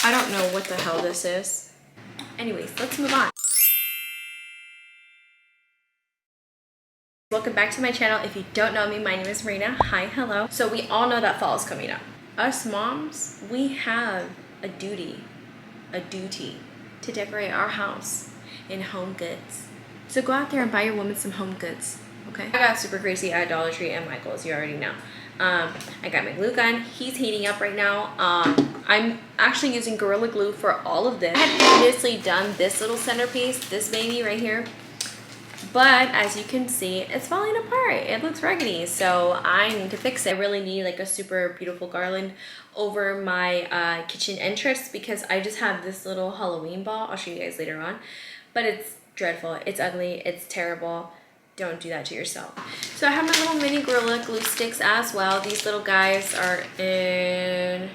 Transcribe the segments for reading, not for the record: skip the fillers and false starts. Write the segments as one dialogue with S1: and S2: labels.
S1: I don't know what the hell this is. Anyways, let's move on. Welcome back to my channel. If you don't know me, my name is Marina. Hi, hello. So we all know that fall is coming up. Us moms, we have a duty to decorate our house in home goods. So go out there and buy your woman some home goods, okay? I got super crazy at Dollar Tree and Michael's, you already know. I got my glue gun. He's heating up right now. I'm actually using Gorilla Glue for all of this. I had previously done this little centerpiece, this baby right here. But as you can see, it's falling apart. It looks raggedy, so I need to fix it. I really need like a super beautiful garland over my kitchen entrance because I just have this little Halloween ball. I'll show you guys later on. But it's dreadful, it's ugly, it's terrible. Don't do that to yourself. So I have my little mini Gorilla Glue sticks as well. These little guys are in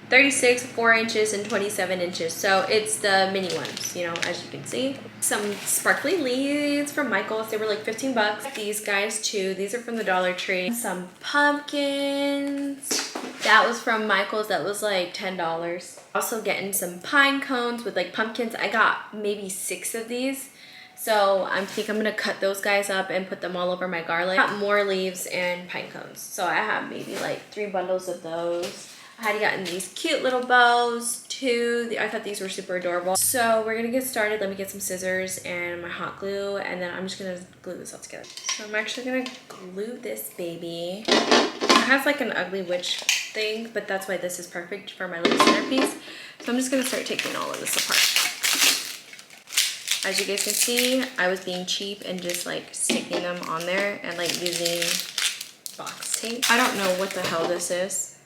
S1: 36, 4 inches, and 27 inches. So it's the mini ones, you know, as you can see. Some sparkly leaves from Michael's. They were like 15 bucks. These guys too. These are from the Dollar Tree. Some pumpkins. That was from Michael's. That was like $10. Also getting some pine cones with like pumpkins. I got maybe 6 of these. So I think I'm gonna cut those guys up and put them all over my garland. I got more leaves and pine cones. So I have maybe like 3 bundles of those. I had gotten these cute little bows too. I thought these were super adorable. So we're gonna get started. Let me get some scissors and my hot glue, and then I'm just gonna glue this all together. So I'm actually gonna glue this baby. It has like an ugly witch thing, but that's why this is perfect for my little centerpiece. So I'm just gonna start taking all of this apart. As you guys can see, I was being cheap and just like sticking them on there and like using box tape. I don't know what the hell this is,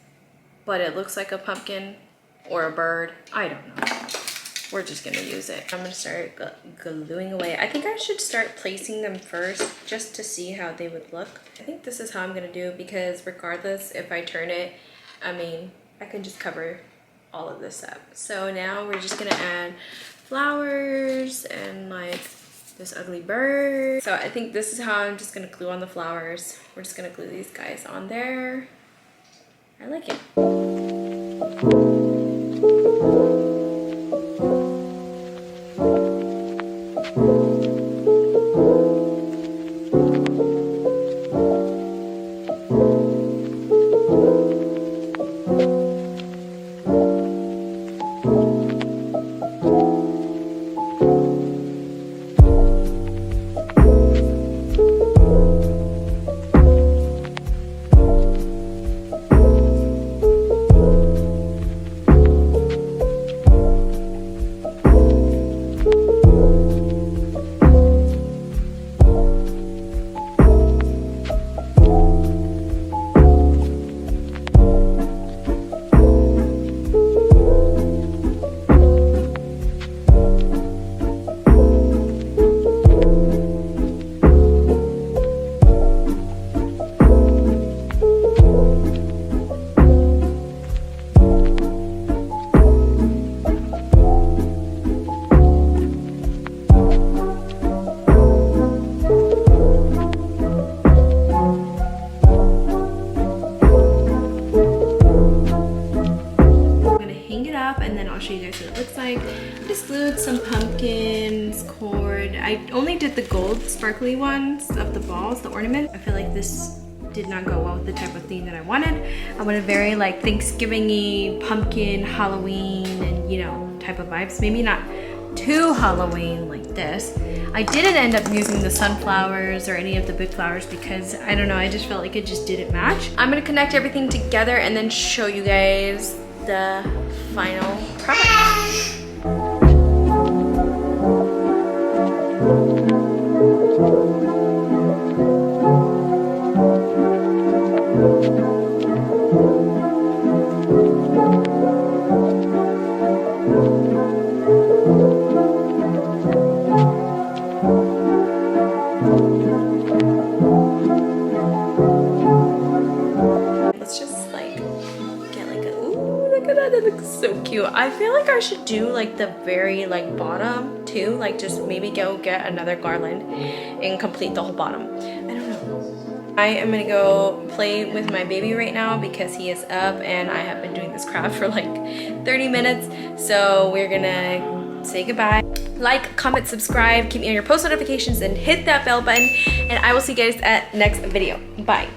S1: but it looks like a pumpkin or a bird. I don't know. We're just gonna use it. I'm gonna start gluing away. I think I should start placing them first just to see how they would look. I think this is how I'm gonna do because regardless if I turn it, I mean, I can just cover all of this up. So now we're just gonna add flowers and like this ugly bird. So I think this is how I'm just gonna glue on the flowers. We're just gonna glue these guys on there. I like it. And then I'll show you guys what it looks like. I just glued some pumpkins, cord. I only did the gold sparkly ones of the balls, the ornament. I feel like this did not go well with the type of theme that I wanted. I wanted very like Thanksgiving-y, pumpkin, Halloween, and you know, type of vibes. Maybe not too Halloween like this. I didn't end up using the sunflowers or any of the big flowers because I don't know, I just felt like it just didn't match. I'm gonna connect everything together and then show you guys the final product. That looks so cute. I feel like I should do like the very like bottom too, like just maybe go get another garland and complete the whole bottom. I don't know. I am gonna go play with my baby right now because he is up and I have been doing this craft for like 30 minutes. So we're gonna say goodbye. Like, comment, subscribe, keep me on your post notifications and hit that bell button. And I will see you guys at next video. Bye.